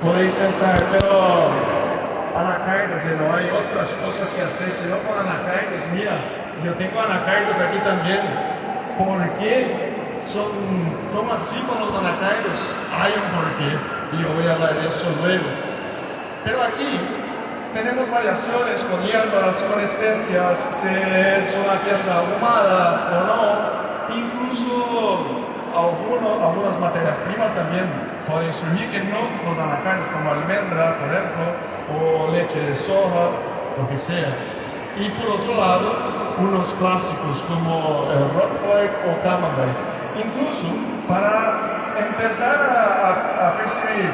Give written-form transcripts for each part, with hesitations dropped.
podéis pensar, pero anacardos, no hay otras cosas que hacer, sino con anacardos. Mira, yo tengo anacardos aquí también. ¿Por qué son como así con los anacardos? Hay un porqué, y yo voy a hablar de eso luego. Pero aquí tenemos variaciones con hierbas, con especias, si es una pieza ahumada o no, incluso algunas materias primas también pueden surgir que no los anacardos, como almendra, por ejemplo, o leche de soja, lo que sea. Y por otro lado, unos clásicos como el Roquefort o Camembert. Incluso para empezar a percibir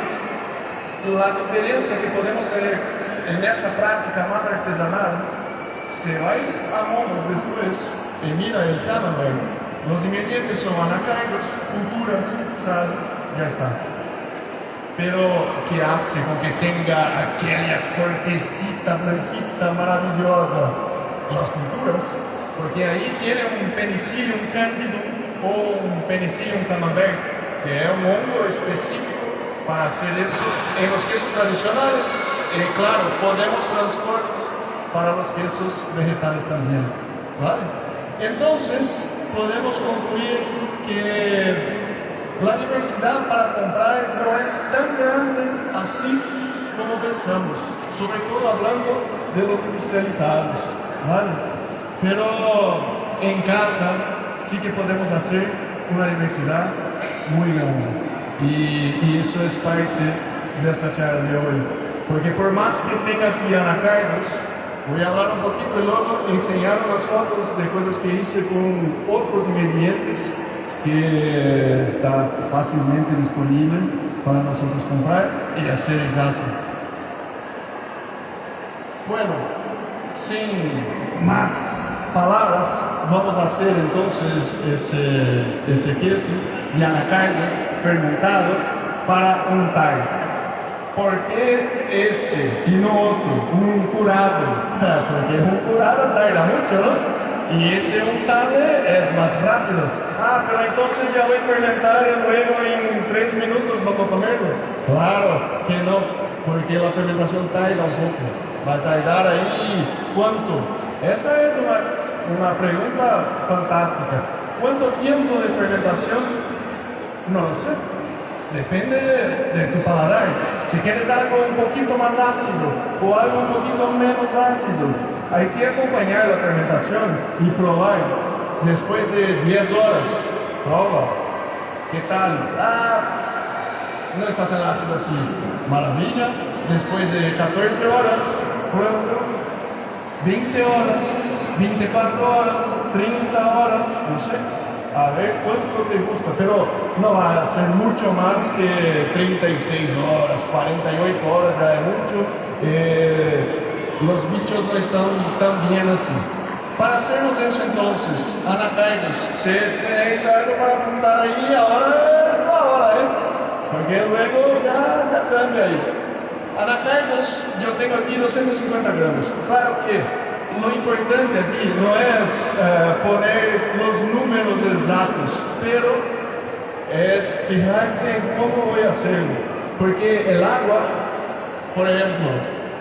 la diferencia que podemos tener en esa práctica más artesanal, si vais a Monos después y mira el Camembert, los ingredientes son anacardos, culturas, sal, ya está. Pero, ¿qué hace con que tenga aquella cortecita blanquita maravillosa? Las culturas. Porque ahí tiene un Penicillium candidum o un Penicillium camembert, que es un hongo específico para hacer eso en los quesos tradicionales. Y claro, podemos transportar para los quesos vegetales también. ¿Vale? Entonces, podemos concluir que la diversidad para comprar no es tan grande así como pensamos, sobre todo hablando de los industrializados, ¿vale? Pero en casa sí que podemos hacer una diversidad muy grande y eso es parte de esta charla de hoy, porque por más que tenga aquí anacardos, voy a hablar un poquito y luego enseñar unas fotos de cosas que hice con otros ingredientes que está fácilmente disponible para nosotros comprar y hacer en casa. Bueno, sin más palabras, vamos a hacer entonces ese queso de anacardo fermentado para untar. ¿Por qué ese y no otro? Un curado. Porque un curado tarda mucho, ¿no? Y ese untable es más rápido. Pero entonces ya voy a fermentar y luego en 3 minutos vamos a comerlo. Claro que no, porque la fermentación tarda un poco. Va a tardar ahí, ¿cuánto? Esa es una pregunta fantástica. ¿Cuánto tiempo de fermentación? No lo sé. Depende de tu paladar. Si quieres algo un poquito más ácido o algo un poquito menos ácido, hay que acompañar la fermentación y probar. Después de 10 horas, prueba. ¿Qué tal? No está tan ácido así. Maravilla. Después de 14 horas, prueba. 20 horas, 24 horas, 30 horas, no sé. A ver cuánto te gusta, pero no va a ser mucho más que 36 horas, 48 horas, ya es mucho. Los bichos no están tan bien así. Para hacernos eso entonces, anacardos, si tenéis algo para apuntar ahí, ahora es la hora, porque luego ya cambia ahí. Anacardos, yo tengo aquí 250 gramos. Claro que lo importante aquí no es poner los números exactos, pero es fijarte en cómo voy a hacerlo. Porque el agua, por ejemplo,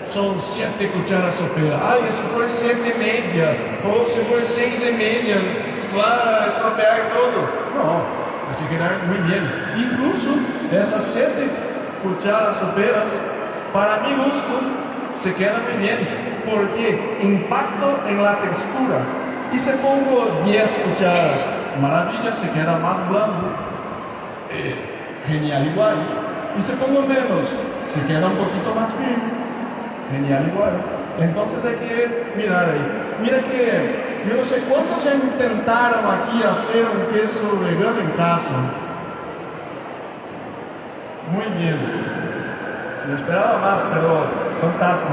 son 7 cucharas soperas. Y si for 7,5 o si for 6,5, va a estropear todo. No, va a quedar muy bien. Incluso esas 7 cucharas soperas, para mi gusto, se quedan muy bien. Porque impacto en la textura. Y si pongo 10 cucharas, maravilla, se queda más blando. Genial igual. Y si pongo menos, se queda un poquito más firme. Genial igual. Entonces hay que mirar ahí. Mira que yo no sé cuántos ya intentaron aquí hacer un queso vegano en casa. Muy bien. Yo esperaba más, pero fantástico.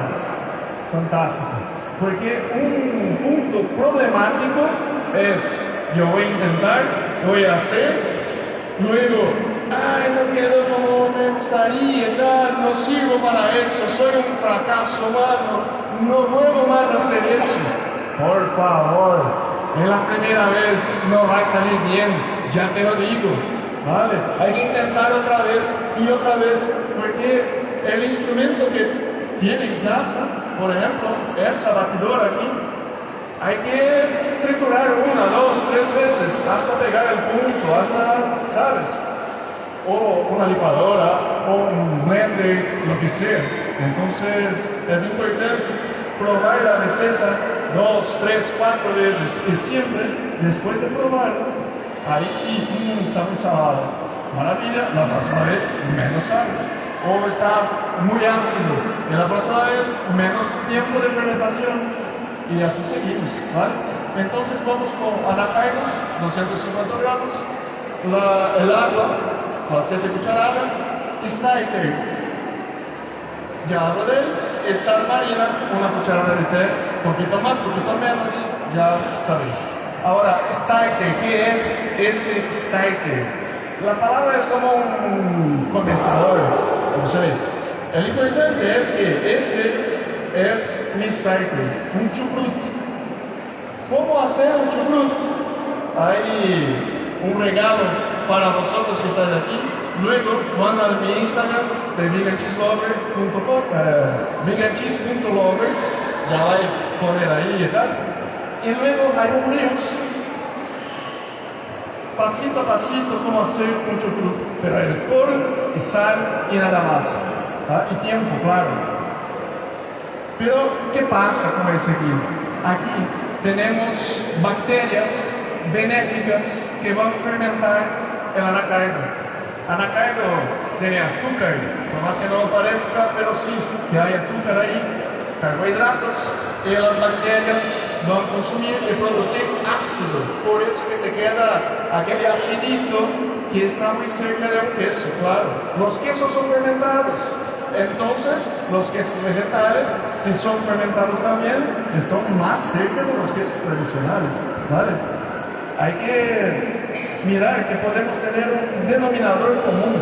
Fantástico. Porque un punto problemático es, yo voy a intentar, voy a hacer, luego, no quedó como me gustaría, no sirvo para eso, soy un fracaso humano, no puedo más hacer eso. Por favor, en la primera vez no va a salir bien, ya te lo digo, ¿vale? Hay que intentar otra vez y otra vez, porque el instrumento que tiene en casa, por ejemplo, esa batidora aquí, hay que triturar 1, 2, 3 veces hasta pegar el punto, hasta, ¿sabes? O una licuadora, o un blender, lo que sea. Entonces, es importante probar la receta 2, 3, 4 veces y siempre, después de probarlo, ahí sí, está muy salado. Maravilla, la próxima vez menos sal. O está muy ácido, y la próxima vez menos tiempo de fermentación. Y así seguimos, ¿vale? Entonces vamos con anacardos, 250 gramos, el agua, con 7 cucharadas, starter, ya hablo de él, y sal marina, 1 cucharada de té, poquito más, poquito menos, ya sabéis. Ahora, starter, ¿qué es ese starter? La palabra es como un condensador, no sé. El importante es que este es mi starter, un chucrut. ¿Cómo hacer un chucrut? Hay un regalo para vosotros que estáis aquí. Luego van a mi Instagram de vegancheeselover.com, vegancheese.lover, ya voy a poner ahí y tal. Y luego hay un reels, pasito a pasito, cómo hacer un chucrut, pero alcohol y sal y nada más, ¿tá? Y tiempo, claro. Pero, ¿qué pasa con ese aquí? Aquí tenemos bacterias benéficas que van a fermentar el anacardo. Anacardo tiene azúcar, por más que no lo parezca, pero sí, que hay azúcar ahí, carbohidratos, y las bacterias van a consumir y producir ácido. Por eso que se queda aquel acidito que está muy cerca del queso, claro. Los quesos son fermentados. Entonces, los quesos vegetales, si son fermentados también, están más cerca de los quesos tradicionales, ¿vale? Hay que mirar que podemos tener un denominador común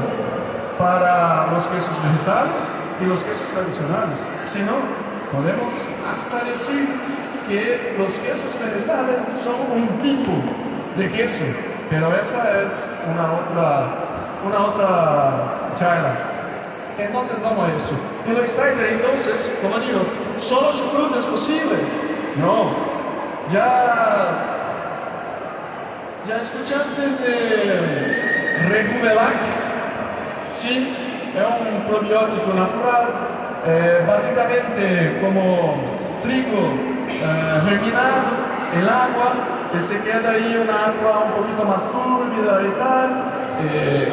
para los quesos vegetales y los quesos tradicionales. Si no, podemos hasta decir que los quesos vegetales son un tipo de queso, pero esa es una otra charla. Entonces vamos a eso. Y lo starter, entonces, como digo, solo chucrut es posible. No. ¿Ya escuchaste de Reguvelac? Sí, es un probiótico natural, básicamente como trigo germinado, el agua, que se queda ahí una agua un poquito más turbia y tal,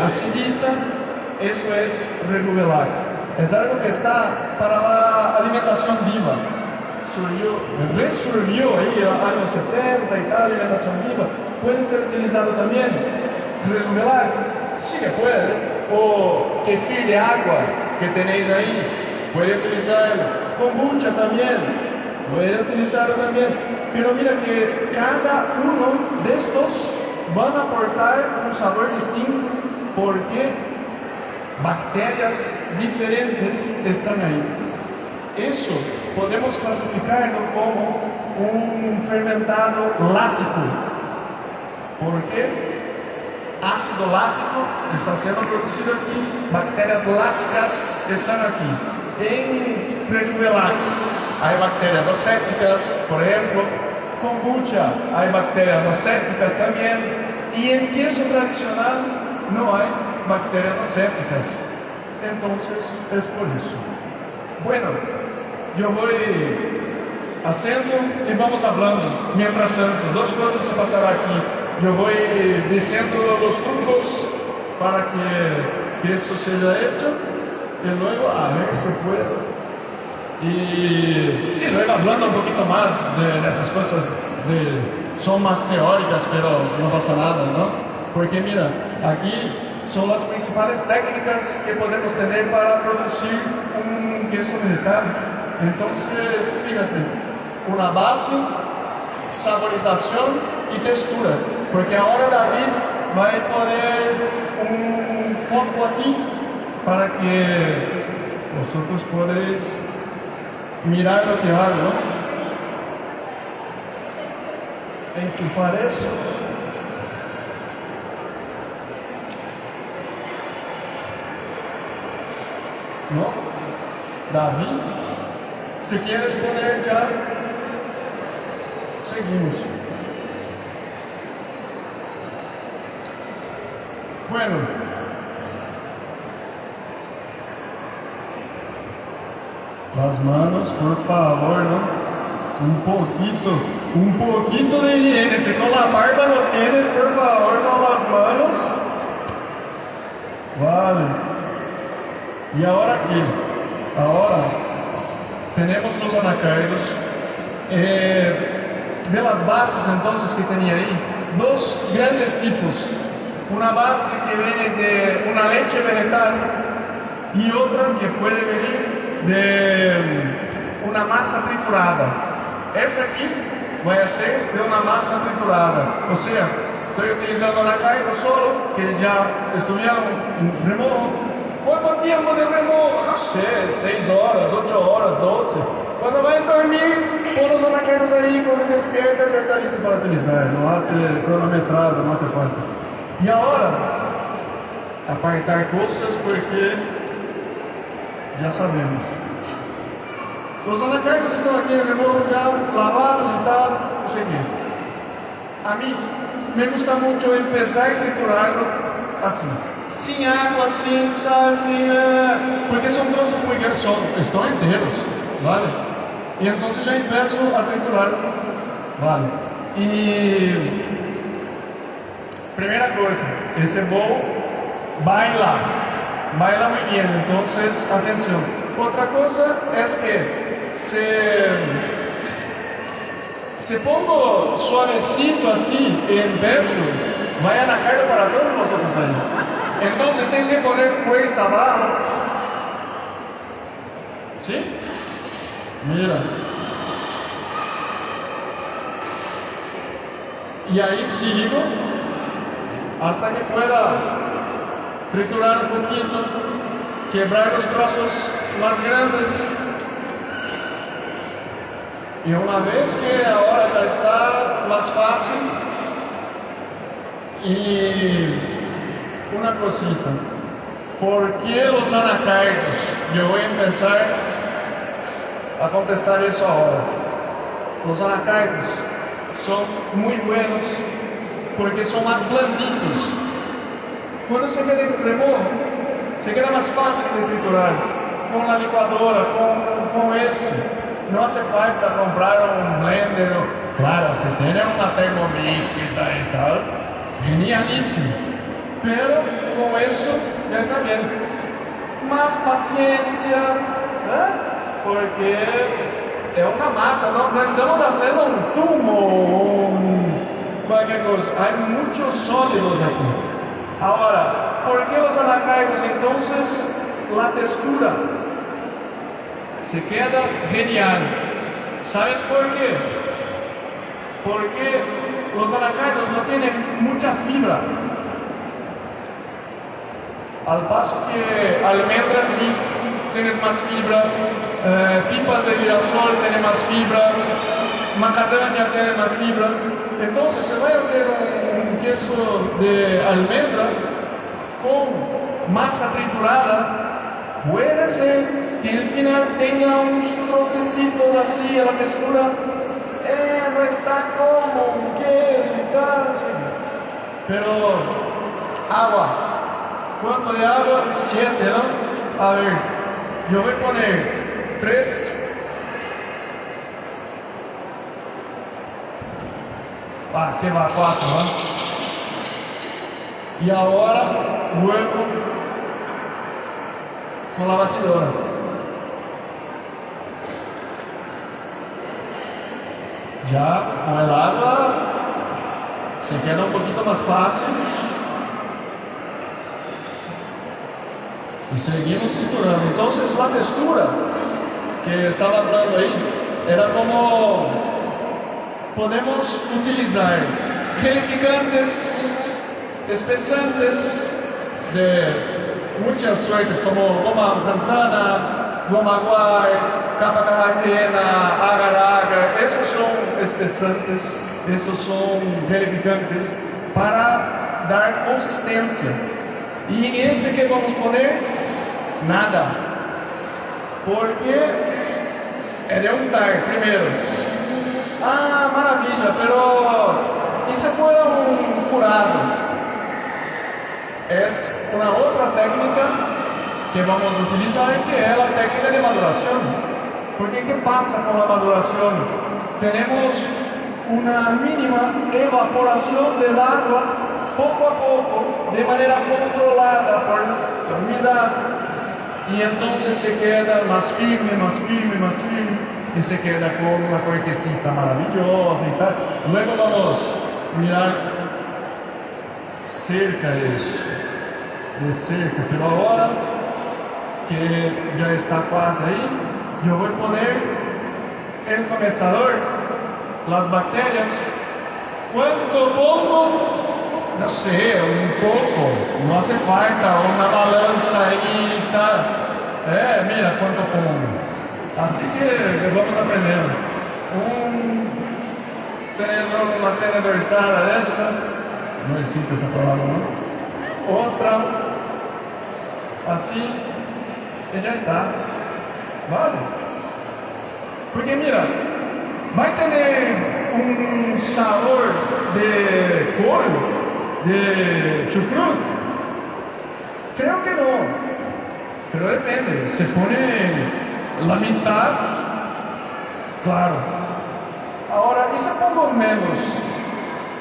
acidita. Eso es Reguvelac. Es algo que está para la alimentación viva. Resurgió ahí en los años 70 y tal, alimentación viva. Puede ser utilizado también Reguvelac, sí que puede. O kefir de agua que tenéis ahí, puede utilizar kombucha también, puede utilizarlo también. Pero mira que cada uno de estos van a aportar un sabor distinto porque bacterias diferentes están ahí. Eso podemos clasificarlo como un fermentado láctico. ¿Por qué? Ácido láctico está siendo producido aquí, bacterias lácticas están aquí. En Reguvelac hay bacterias acéticas, por ejemplo. Kombucha hay bacterias acéticas también. Y en queso tradicional no hay bacterias acéticas. Entonces es por eso. Bueno, yo voy haciendo y vamos hablando. Mientras tanto, dos cosas se pasarán aquí. Yo voy diciendo los trucos para que eso sea hecho y luego a ver si puede. Y luego hablando un poquito más de esas cosas, son más teóricas, pero no pasa nada, ¿no? Porque mira, aquí son las principales técnicas que podemos tener para producir un queso vegetal. Entonces, fíjate, una base, saborización y textura. Porque ahora David va a poner un foco aquí para que vosotros podáis mirar lo que hago, ¿no? Enchufar eso. ¿No? Davi. Si quieres poner ya, seguimos. Bueno, las manos, por favor, ¿no? Un poquito de higiene. Si con la barba no tienes, por favor, con las manos. Vale. Y ahora aquí, ahora tenemos los anacardos. De las bases entonces que tenía ahí, dos grandes tipos. Una base que viene de una leche vegetal y otra que puede venir de una masa triturada. Esta aquí va a ser de una masa triturada. O sea, estoy utilizando anacardo solo, que ya estuvieron en remojo. ¿Cuánto tiempo de remojo? No sé, 6 horas, 8 horas, 12. Cuando vayan a dormir, pon los anacardos ahí, cuando despiertas ya está listo para utilizar. No hace cronometrado, no hace falta. Y ahora, apartar cosas porque ya sabemos. Los anacardos están aquí en remojo ya, lavados y tal, no sé qué. A mí me gusta mucho empezar a triturarlo así. Sin agua, sin sal, porque son trozos muy grandes, están enteros, ¿vale? Y entonces ya empiezo a triturarlo, ¿vale? Y primera cosa, ese bowl baila muy bien, entonces atención. Otra cosa es que se pongo suavecito así y empiezo, vaya a la carga para todos nosotros ahí. Entonces tengo que poner fuerza abajo. ¿Sí? Mira. Y ahí sigo hasta que pueda triturar un poquito, quebrar los trozos más grandes. Y una vez que ahora ya está más fácil, y una cosita, ¿por qué los anacardos? Yo voy a empezar a contestar eso ahora. Los anacardos son muy buenos porque son más blanditos. Cuando se queda en remojo, se queda más fácil de triturar. Con la licuadora, con eso. No hace falta comprar un blender. Claro, si tiene una Thermomix y tal, genialísimo. Pero con eso ya está bien. Más paciencia, ¿eh? Porque es una masa, no estamos haciendo un zumo, cualquier cosa. Hay muchos sólidos aquí. Ahora, ¿por qué los anacardos? Entonces, la textura se queda genial. ¿Sabes por qué? Porque los anacardos no tienen mucha fibra. Al paso que almendras sí tienes más fibras, pipas de girasol tienen más fibras, macadamia tiene más fibras. Entonces se va a hacer un queso de almendra con masa triturada. Puede ser que al final tenga unos trocecitos así a la textura. No está como un queso y tal. Pero agua. ¿Cuánto de agua? 7, ¿no? A ver, yo voy a poner 3. ¿Qué va? 4, ¿no? Y ahora vuelvo con la batidora. Ya con el agua se queda un poquito más fácil. Y seguimos triturando. Entonces la textura que estaba hablando ahí era como podemos utilizar gelificantes, espesantes de muchas suertes como goma ventana, goma guay, capa carragena, agar-agar. Esos son espesantes, esos son gelificantes para dar consistencia. Y en ese que vamos a poner, nada. porque é de untar primeiro. Ah, maravilha, pero ¿y se puede un curado? Es una otra técnica que vamos a utilizar, que es la técnica de maduración. Porque ¿qué pasa con la maduración? Tenemos una mínima evaporación del agua poco a poco, de manera controlada por la humedad, y entonces se queda más firme, más firme, más firme, y se queda con una cuerquecita maravillosa y tal. Luego vamos a mirar cerca de eso, de cerca, pero ahora que ya está quase ahí, yo voy a poner el comenzador, las bacterias. ¿Cuánto pongo? No sé, un poco, no hace falta una balanza ahí y tal. Mira cuánto pongo. Así que vamos a aprender. Tenemos una tela dorsada de esa, no existe esa palabra, ¿no? Otra, así, y ya está. Vale. Porque mira, va a tener un sabor de col, de chucrut. Creo que no, pero depende. Se pone la mitad, claro. Ahora, y se pongo menos.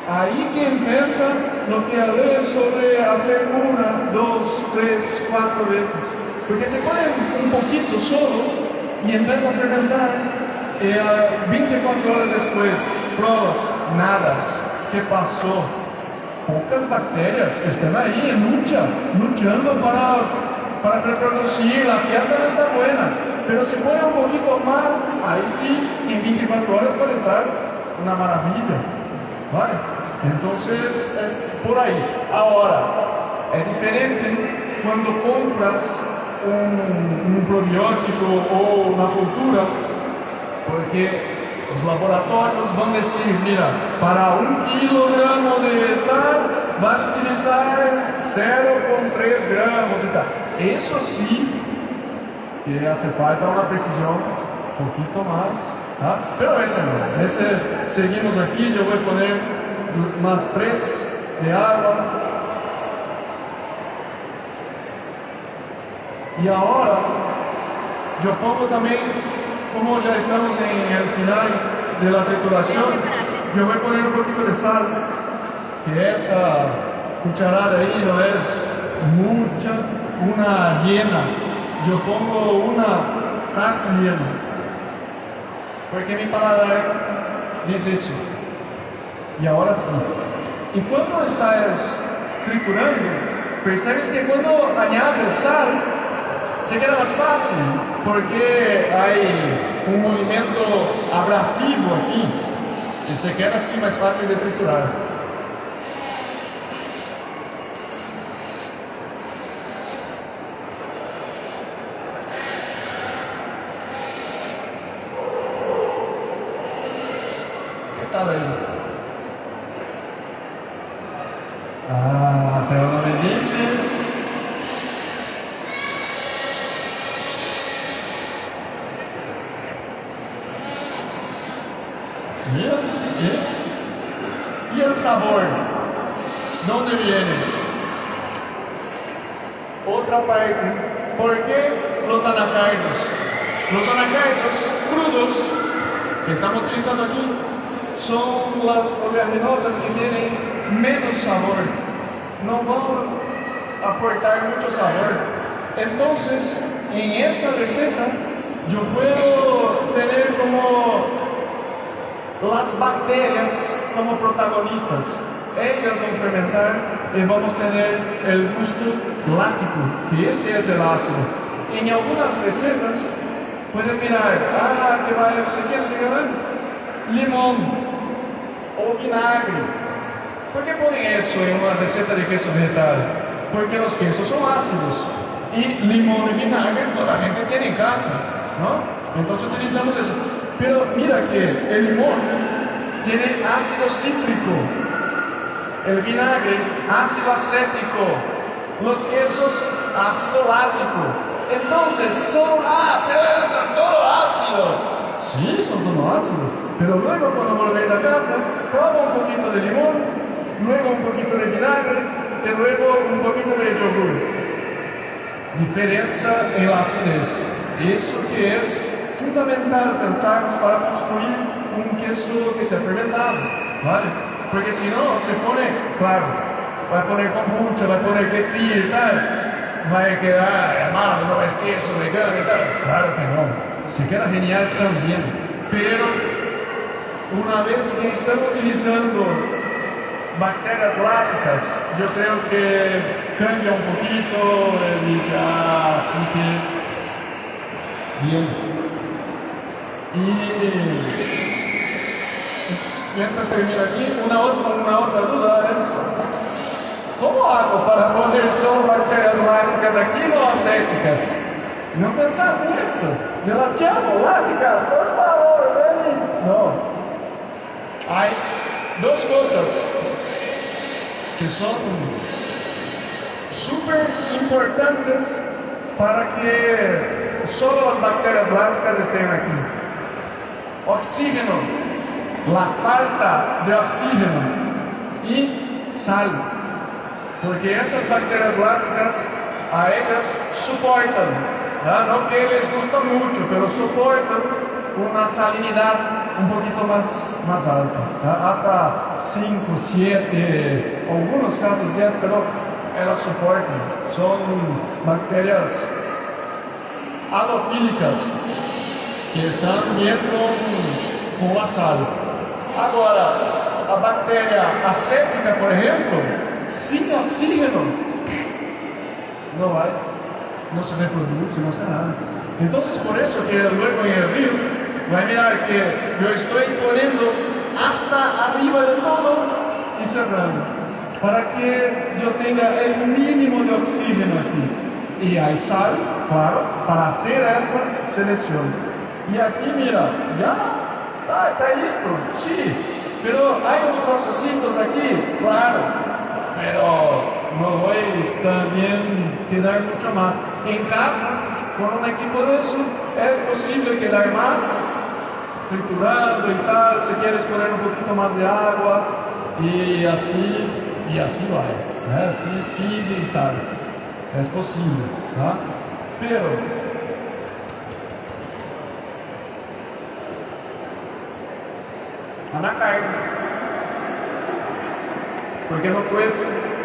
Ahí que empieza lo que hablé sobre hacer 1, 2, 3, 4 veces. Porque se pone un poquito solo y empieza a fermentar. 24 horas después, pruebas, nada. ¿Qué pasó? Pocas bacterias están ahí en lucha, luchando para reproducir. La fiesta no está buena, pero se pone un poquito más, ahí sí, en 24 horas puede estar una maravilla. ¿Vale? Entonces es por ahí. Ahora, es diferente cuando compras un probiótico o una cultura, porque los laboratorios van a decir, mira, para 1 kilogramo de tal vas a utilizar 0,3 gramos y tal. Eso sí que hace falta una precisión un poquito más, ¿tá? Pero ese no es. Seguimos aquí, yo voy a poner más 3 de agua. Y ahora yo pongo también, como ya estamos en el final de la trituración, yo voy a poner un poquito de sal, que esa cucharada ahí no es mucha, una llena. Yo pongo una taza llena, porque mi paladar dice eso. Y ahora sí. Y cuando estás triturando, percebes que cuando añades el sal, se queda más fácil, porque hay un movimiento abrasivo aquí, y se queda así más fácil de triturar. ¿Qué tal ahí? Ah, pero no me dices. Mira, ¿y el sabor? ¿Dónde viene? Otra parte, ¿por qué los anacardos? Los anacardos crudos que estamos utilizando aquí son las oleaginosas que tienen menos sabor, no van a aportar mucho sabor. Entonces, en esa receta, yo puedo tener como las bacterias como protagonistas. Ellas van a fermentar y vamos a tener el gusto láctico, que ese es el ácido. En algunas recetas pueden mirar, que vaya no sé qué, limón o vinagre. ¿Por qué ponen eso en una receta de queso vegetal? Porque los quesos son ácidos y limón y vinagre toda la gente tiene en casa, ¿no? Entonces utilizamos eso. Pero mira que el limón tiene ácido cítrico, el vinagre ácido acético, los quesos ácido láctico. Entonces son, pero Pero luego cuando volvéis a casa, toma un poquito de limón, luego un poquito de vinagre y luego un poquito de yogur. Diferencia en la acidez. Eso que es fundamental pensarnos para construir un queso que sea fermentado, ¿vale? Porque si no, se pone, claro, va a poner kombucha, va a poner kefir y tal, va a quedar amado, no es queso vegano y tal. Claro que no, se queda genial también, pero una vez que están utilizando bacterias lácticas, yo creo que cambia un poquito, dice, así que bien. Y mientras termino aquí, una otra duda es, ¿cómo hago para poner solo bacterias lácticas aquí no acéticas? ¿No pensaste en eso? Yo las llamo lácticas, por favor, ven. No. Hay dos cosas que son súper importantes para que solo las bacterias lácticas estén aquí. Oxígeno, la falta de oxígeno y sal. Porque esas bacterias lácticas a ellas soportan, no que les gusta mucho, pero soportan una salinidad un poquito más alta, hasta 5, 7, algunos casos 10, pero elas soportan. Son bacterias halofílicas que están bien con la sal. Agora, a bacteria acética, por ejemplo, sin oxígeno, no se reproduce, no hace nada. Entonces, por eso que luego en el río, va a mirar que yo estoy poniendo hasta arriba de todo y cerrando, para que yo tenga el mínimo de oxígeno aquí. Y hay sal, claro, para hacer esa selección. Y aquí, mira, ya está listo, sí, pero hay unos procesitos aquí, claro, pero no voy también quedar mucho más. En casa, con un equipo de eso, es posible quedar más triturando y tal, si quieres poner un poquito más de agua y así va, así sigue y tal, es posible, ¿no? Pero la carne, porque no fue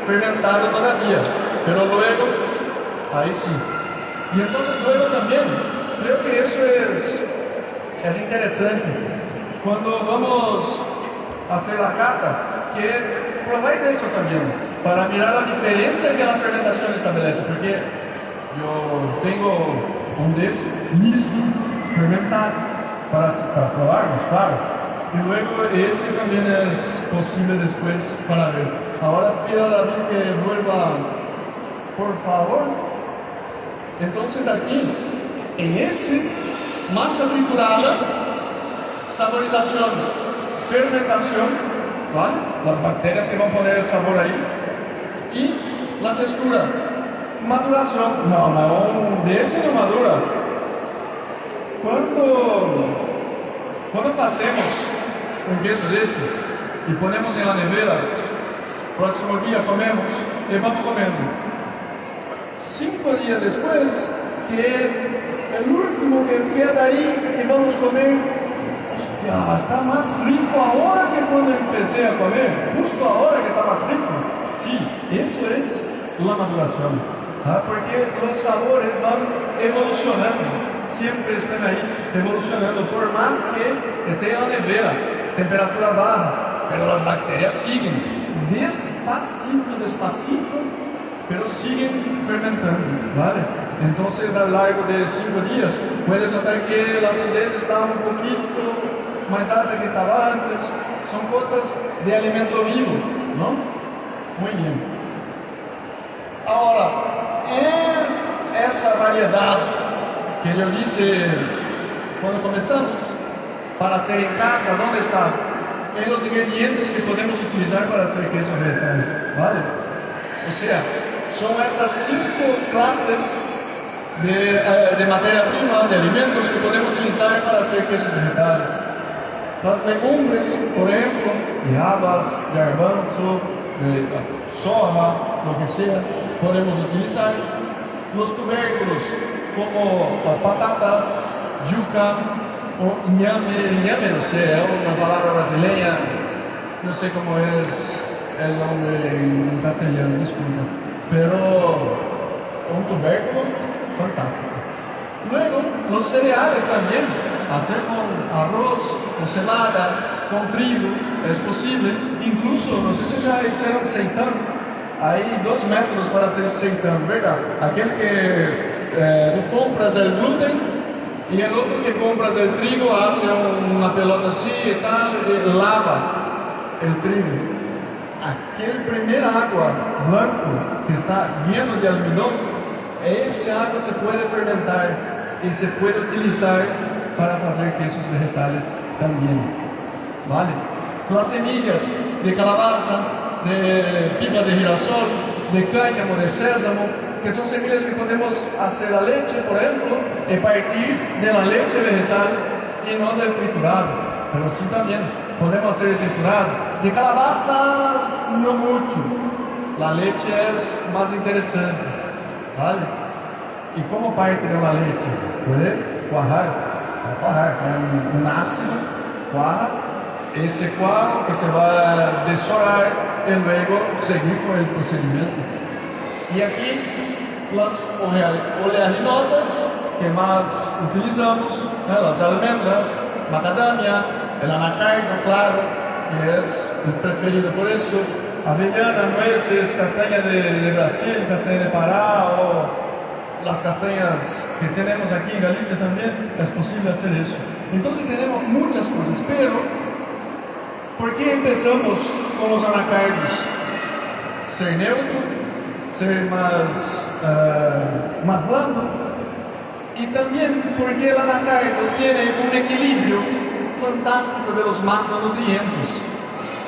fermentado todavía, pero luego, ahí sí. Y entonces luego también, creo que eso es interesante, cuando vamos a hacer la cata, que probáis eso también, para mirar la diferencia que la fermentación establece, porque yo tengo un desse listo, fermentado, para probarnos, claro. Y luego ese también es posible después para ver. Ahora pido a David que vuelva, por favor. Entonces aquí, en ese, masa triturada, saborización, fermentación, ¿vale? Las bacterias que van a poner el sabor ahí. Y la textura, maduración. No, de ese no madura. Quando hacemos um queso desse e ponemos em la nevera, próximo dia comemos e vamos comendo. 5 dias depois, que é o último que queda aí e vamos comer, hostia, está mais rico agora que quando empecé a comer, justo agora que está mais rico. Sí, isso é a maduração, porque os sabores vão evolucionando. Siempre están ahí evolucionando, por más que estén en la nevera, temperatura baja, pero las bacterias siguen despacito, pero siguen fermentando, ¿vale? Entonces a lo largo de 5 días puedes notar que la acidez está un poquito más alta que estaba antes. Son cosas de alimento vivo, ¿no? Muy bien. Ahora, en esa variedad que yo dije cuando comenzamos, para hacer en casa, ¿dónde está? En los ingredientes que podemos utilizar para hacer queso vegetal, ¿vale? O sea, son esas 5 clases de materia prima, de alimentos que podemos utilizar para hacer quesos vegetales. Las legumbres, por ejemplo, de habas, garbanzo, de soja, lo que sea, podemos utilizar. Los tubérculos, como las patatas, yuca o ñame, no sé, es una palabra brasileña, no sé cómo es el nombre en castellano, disculpa, pero un tubérculo fantástico. Luego, los cereales también, hacer con arroz, con cebada, con trigo, es posible. Incluso, no sé si ya hicieron seitán, hay dos métodos para hacer seitán, ¿verdad? Aquel que tú compras el gluten y el otro que compras el trigo, hace una pelota así y tal, y lava el trigo. Aquel primer agua blanco que está lleno de almidón, esa agua se puede fermentar y se puede utilizar para hacer quesos vegetales también, ¿vale? Las semillas de calabaza, de pipas de girasol, de cáñamo, de sésamo, que son semillas que podemos hacer la leche, por ejemplo, y partir de la leche vegetal y no del triturado, pero sí también podemos hacer el triturado. De calabaza no mucho, la leche es más interesante, ¿vale? ¿Y cómo parte de la leche? Puede cuajar, con un ácido, cuaja, ese cuajo que se va a desorar y luego seguir con el procedimiento. Y aquí las oleaginosas que más utilizamos, las almendras, macadamia, el anacardo, claro, que es el preferido por eso, avellana, nueces, castaña de Brasil, castaña de Pará o las castañas que tenemos aquí en Galicia también, es posible hacer eso. Entonces tenemos muchas cosas, pero ¿por qué empezamos con los anacardos? Ser neutro, ser más blando, y también porque el anacardo tiene un equilibrio fantástico de los macronutrientes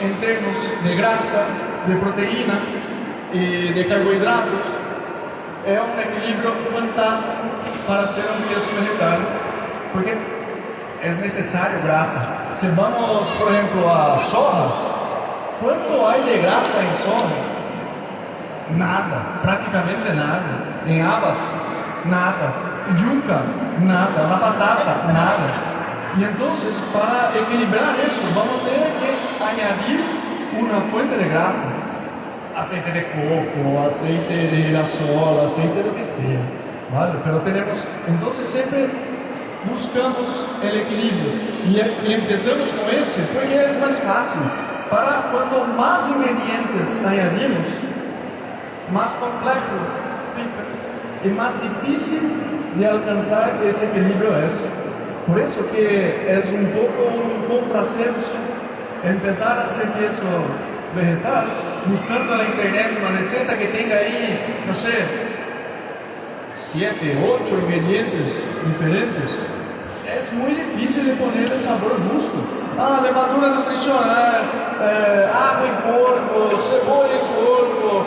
en términos de grasa, de proteína y de carbohidratos. Es un equilibrio fantástico para hacer un queso vegetal, porque es necesario grasa. Si vamos, por ejemplo, a soja, ¿cuánto hay de grasa en soja? Nada, prácticamente nada. En habas, nada. Yuca, nada. La patata, nada. Y entonces, para equilibrar eso, vamos a tener que añadir una fuente de grasa. Aceite de coco, aceite de girasol, aceite de lo que sea, ¿vale? Pero tenemos, entonces siempre buscamos el equilibrio y empezamos con ese, porque es más fácil. Para cuanto más ingredientes añadimos, más complejo fica y más difícil de alcanzar ese equilibrio es. Por eso que es un poco un contrassenso empezar a hacer queso vegetal buscando en la internet una receta que tenga ahí, no sé, 7, 8 ingredientes diferentes. Es muy difícil de poner el sabor justo. Levadura nutricional, agua en polvo, cebolla en polvo,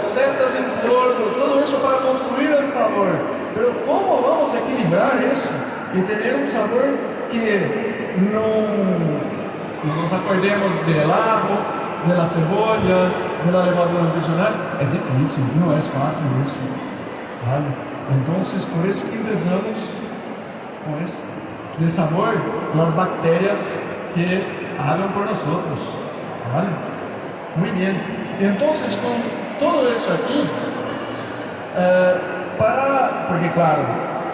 setas en polvo, todo eso para construir el sabor. Pero ¿cómo vamos a equilibrar eso y tener un sabor que no nos acordemos del ajo, de la cebolla, de la levadura nutricional? Es difícil, no es fácil eso, ¿vale? Entonces, por eso que empezamos con eso, de sabor, las bacterias que hagan por nosotros, ¿vale? Muy bien, entonces con todo eso aquí, porque claro,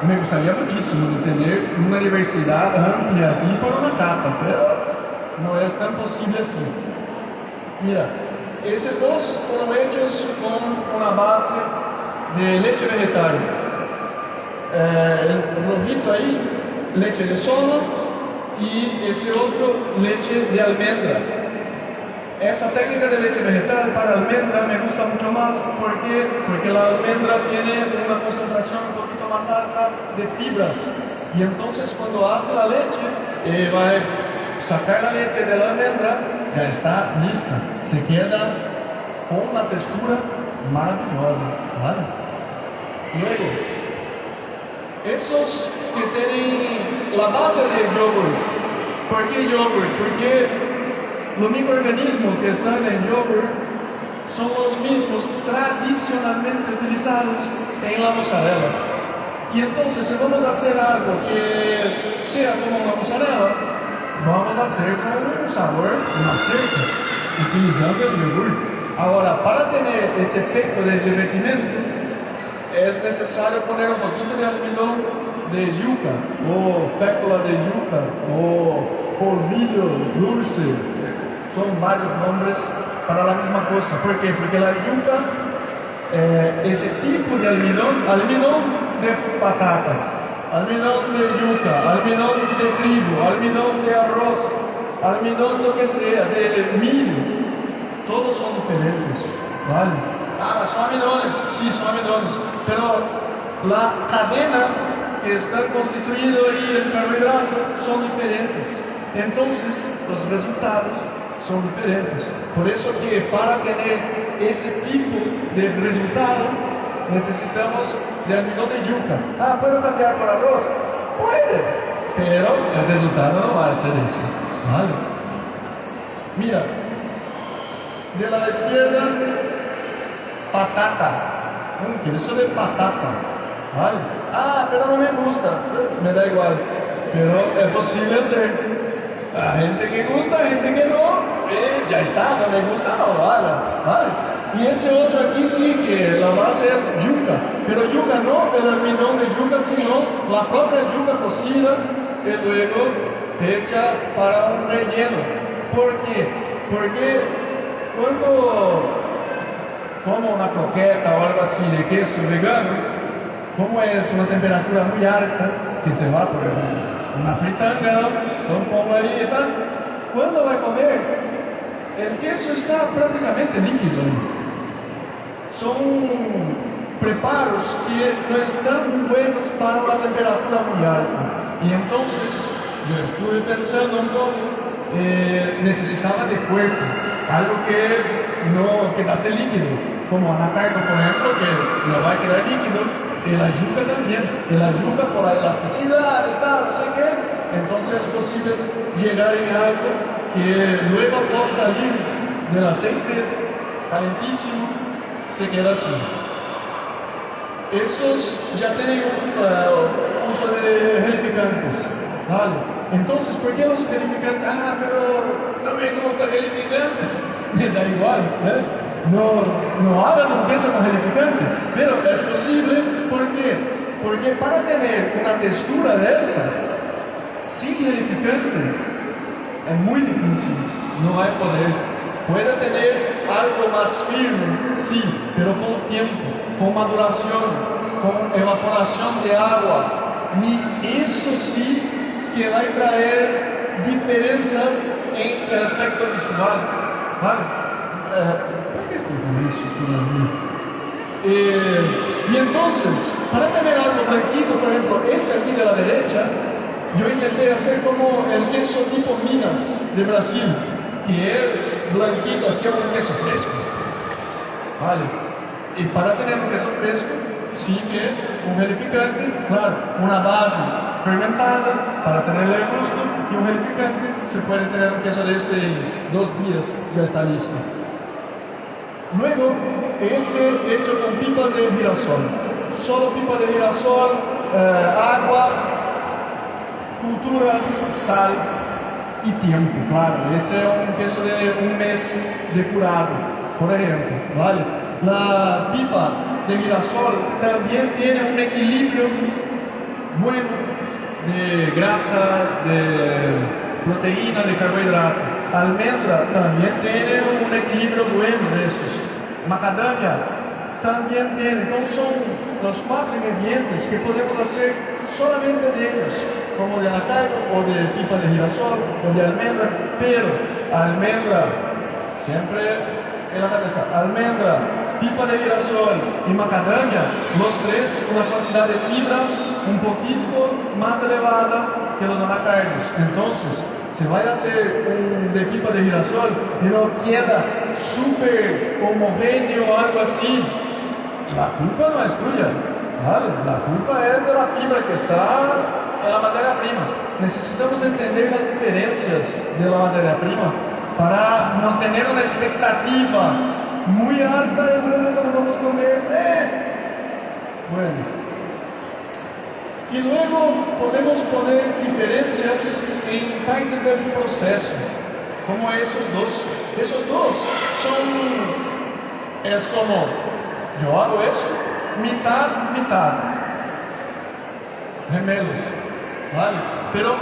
me gustaría muchísimo tener una diversidad amplia aquí para una cata, pero no es tan posible así. Mira, esos dos fueron hechos con una base de leche vegetal. El rojito ahí, leche de soja, y ese otro, leche de almendra. Esa técnica de leche vegetal para almendra me gusta mucho más porque la almendra tiene una concentración un poquito más alta de fibras, y entonces cuando hace la leche va a sacar la leche de la almendra, ya está lista, se queda con una textura maravillosa, ¿vale? Luego, esos que tienen la base de yogur ¿Por qué yogurt? Porque los microorganismos que están en yogurt son los mismos tradicionalmente utilizados en la mozzarella. Y entonces, si vamos a hacer algo que sea como una mozzarella, vamos a hacer con un sabor más cerca, utilizando el yogur. Ahora, para tener ese efecto de derretimiento, es necesario poner un poquito de almidón de yuca, o fécula de yuca, o polvillo dulce. Son varios nombres para la misma cosa. ¿Por qué? Porque la yuca, ese tipo de almidón de patata, almidón de yuca, almidón de trigo, almidón de arroz, almidón lo que sea, de milho, todos son diferentes, ¿vale? Ah, son almidones, sí, son almidones, pero la cadena que está constituida ahí en carbohidrato son diferentes. Entonces, los resultados son diferentes. Por eso que para tener ese tipo de resultado, necesitamos de almidón de yuca. Ah, ¿puedo cambiar por arroz? Puede, pero el resultado no va a ser ese, ¿vale? Mira, de la izquierda, patata. Eso de patata, ¿vale? Ah, pero no me gusta. Me da igual, pero es posible hacer. Hay gente que gusta, hay gente que no. Ya está, no me gusta, no lo haga, ¿vale? Y ese otro aquí sí que la base es yuca, pero yuca no el almidón de yuca, sino la propia yuca cocida y luego hecha para un relleno. ¿Por qué? Porque cuando como una croqueta o algo así de queso vegano, como es una temperatura muy alta, que se va por una fritanga, lo pongo ahí y tal, cuando va a comer, el queso está prácticamente líquido. Son preparos que no están muy buenos para una temperatura muy alta. Y entonces yo estuve pensando un poco, necesitaba de cuerpo, algo que no quedase líquido, como anacardo, por ejemplo, que no va a quedar líquido, y la yuca también, y la yuca por la elasticidad y tal, no sé qué, entonces es posible llegar en algo que luego por salir del aceite calentísimo se queda así. Esos ya tienen uso de gelificantes, ¿vale? Entonces, ¿por qué los gelificantes? Ah, pero no me gusta el gelificante. Me da igual, ¿eh? No hagas un queso con gelificante, pero es posible. ¿Por qué? Porque para tener una textura de esa, sin gelificante, es muy difícil, no hay poder. Puede tener algo más firme, sí, pero con tiempo, con maduración, con evaporación de agua. Y eso sí que va a traer diferencias en el aspecto visual, ¿vale? ¿Por qué estoy con eso todavía? Y entonces, para tener algo blanquito, por ejemplo, ese aquí de la derecha, yo intenté hacer como el queso tipo Minas de Brasil, que es blanquito, así como un queso fresco, ¿vale? Y para tener un queso fresco, sí que un gelificante, claro, una base fermentada para tener el gusto, y un gelificante se puede tener un queso de ese 2 días, ya está listo. Luego, ese hecho con pipa de girasol, solo pipa de girasol, agua, culturas, sal y tiempo, claro. Ese es un queso de 1 mes de curado, por ejemplo, ¿vale? La pipa de girasol también tiene un equilibrio bueno de grasa, de proteína, de carbohidrato. Almendra también tiene un equilibrio bueno de esos. Macadamia también tiene. Entonces son los 4 ingredientes que podemos hacer solamente de ellos, como de anacardo o de pipa de girasol o de almendra, pero almendra siempre en la cabeza, almendra, pipa de girasol y macadamia, los tres una cantidad de fibras un poquito más elevada que los anacardos. Entonces, se va a hacer un de pipa de girasol y no queda súper homogéneo o algo así, la culpa no es tuya, ¿vale? La culpa es de la fibra que está en la materia prima. Necesitamos entender las diferencias de la materia prima para no tener una expectativa muy alta de lo que vamos a comer. Bueno. Y luego podemos poner diferencias en partes del proceso, como esos dos. Esos dos es como, yo hago eso, mitad, mitad. Gemelos, ¿vale? Pero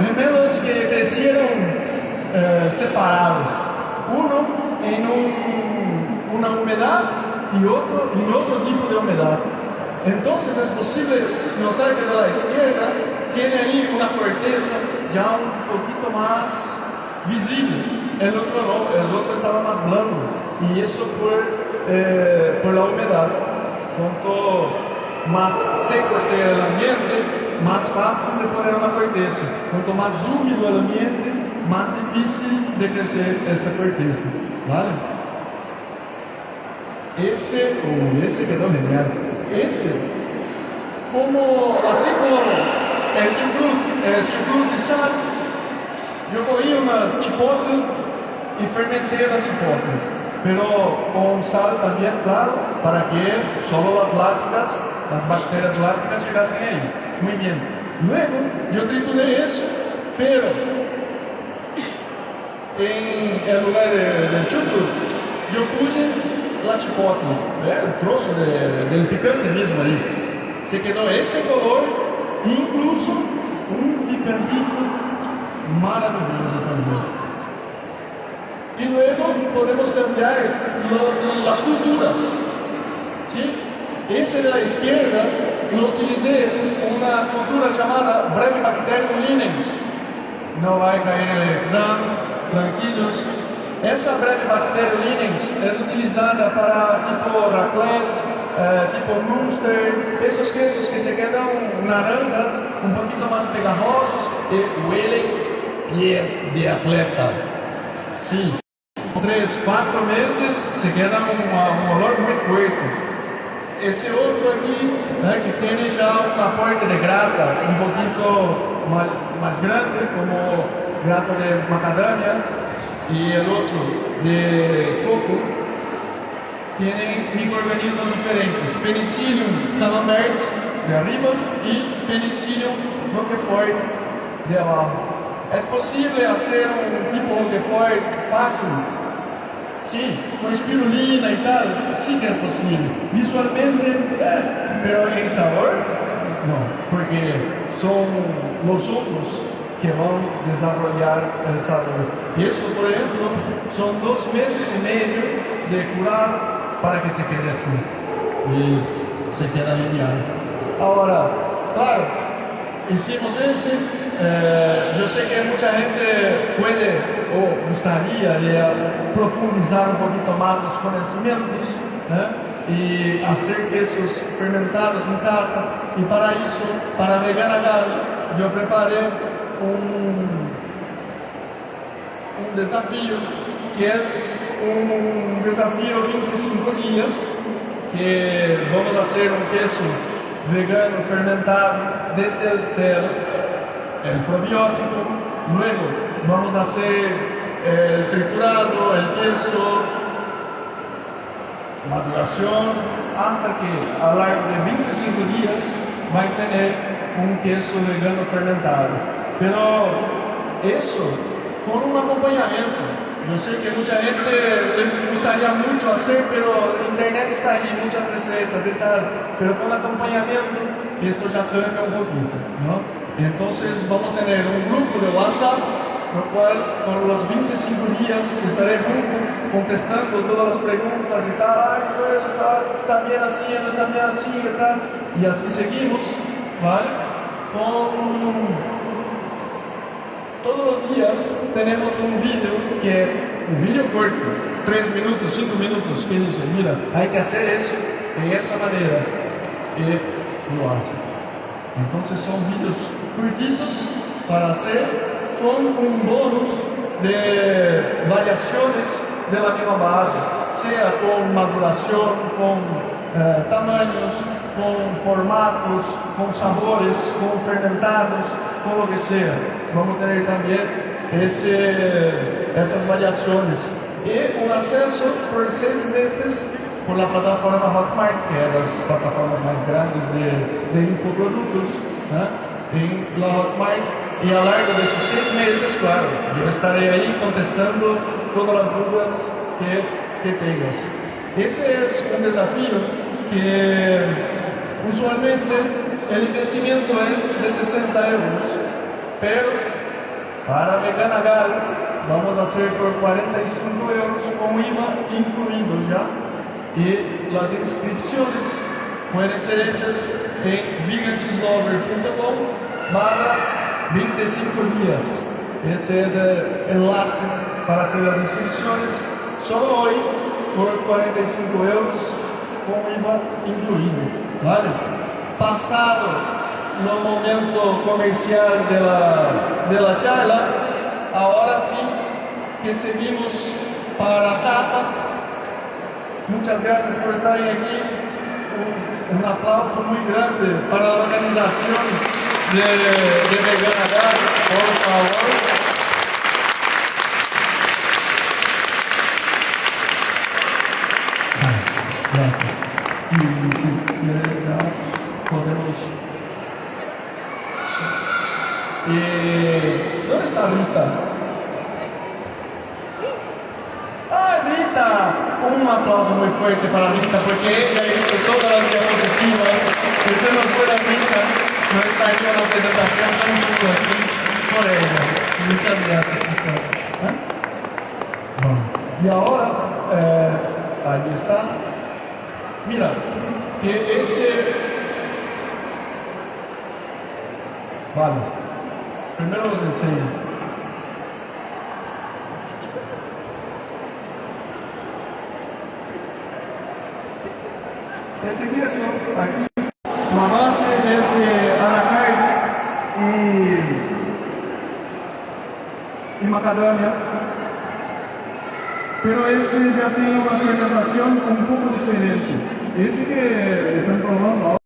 gemelos que crecieron separados. Uno en una humedad y otro en otro tipo de humedad. Entonces es posible notar que la izquierda tiene ahí una corteza ya un poquito más visible. El otro estaba más blando. Y eso por la humedad. Cuanto más seco esté el ambiente, más fácil de poner una corteza. Cuanto más húmedo el ambiente, más difícil de crecer esa corteza. ¿Vale? Ese quedó genial. Así como el chucrut y sal, yo cogí unas chipotles y fermenté las chipotles, pero con sal también, claro, para que solo las bacterias lácticas llegasen ahí. Muy bien. Luego, yo trituré eso, pero en el lugar del chucrut, yo puse la chipotle, el trozo del picante mismo ahí. Se quedó ese color, incluso un picantito maravilloso también. Y luego podemos cambiar las culturas. ¿Sí? Ese de la izquierda lo utilicé una cultura llamada Brevibacterium linens. No va a caer en el examen, tranquilos. Esa Brevibacterium linens es utilizada para tipo raclette, tipo Munster, esos quesos que se quedan naranjas, un poquito más pegajosos y huelen piel de atleta. Sí, 3, 4 meses se queda un olor muy fuerte. Ese otro aquí, que tiene ya un aporte de grasa un poquito más grande, como grasa de macadamia, y el otro de coco, tienen microorganismos diferentes. Penicillium camembert de arriba y Penicillium roquefort de abajo. ¿Es posible hacer un tipo roquefort fácil? Sí, con espirulina y tal, sí que es posible. Visualmente, pero en sabor, no, porque son los hongos que van a desarrollar el sabor. Y eso, por ejemplo, son 2 meses y medio de curar para que se quede así. Y se queda genial. Ahora, claro, hicimos ese. Yo sé que mucha gente puede o gustaría profundizar un poquito más los conocimientos y hacer quesos fermentados en casa. Y para eso, para Vegana Gallo, yo preparé un desafío que es un desafío 25 días que vamos a hacer un queso vegano fermentado desde el cero, el probiótico. Luego vamos a hacer el triturado, el queso, maduración, hasta que a lo largo de 25 días vais a tener un queso vegano fermentado. Pero eso con un acompañamiento. Yo sé que mucha gente le gustaría mucho hacer, pero en internet está ahí muchas recetas y tal, pero con acompañamiento esto ya cambia un poquito, ¿no? Entonces vamos a tener un grupo de WhatsApp, lo cual por los 25 días estaré contestando todas las preguntas y tal, eso está bien así, no está bien así y tal, y así seguimos, ¿vale? Todos los días tenemos un video corto, 3 minutos, 5 minutos, que dice, mira, hay que hacer eso de esa manera, y lo hace. Entonces son videos cortitos para hacer con un bonus de variaciones de la misma base, sea con maduración, con tamaños, con formatos, con sabores, con fermentados, con lo que sea. Vamos a tener también essas variações. E um acesso por 6 meses por la plataforma Hotmart, que é das plataformas mais grandes de infoprodutos, né? Em la Hotmart. E ao largo desses 6 meses, claro, eu estarei aí contestando todas as dúvidas que tenhas. Esse é um desafio que usualmente o investimento é de 60 euros, pero para Vegana Gal vamos a hacer por 45 euros com IVA incluído já. E as inscrições podem ser hechas em vegantislover.com/25 dias. Esse é o enlace para fazer as inscrições. Só hoje por 45 euros com IVA incluído. Vale? Passado no momento comercial de la charla, agora sim que seguimos para a cata. Muchas gracias por estarem aqui. Un aplauso muy grande para la organización de Vegana Gal, por favor. Gracias. Y si quieres ya podemos... ¿Dónde está Rita? Rita, un aplauso muy fuerte para Rita porque ella hizo todas las diapositivas. Que se nos fuera Rita, no estaría una presentación tan linda así por ella. Muchas gracias, quizás. Bueno, y ahora, ahí está. Mira, que ese... Vale, primero os enseño. Esse queso aqui, la base es de anacardi y macadamia, pero ese ya tiene una fermentación un poco diferente. Esse que están probando ahora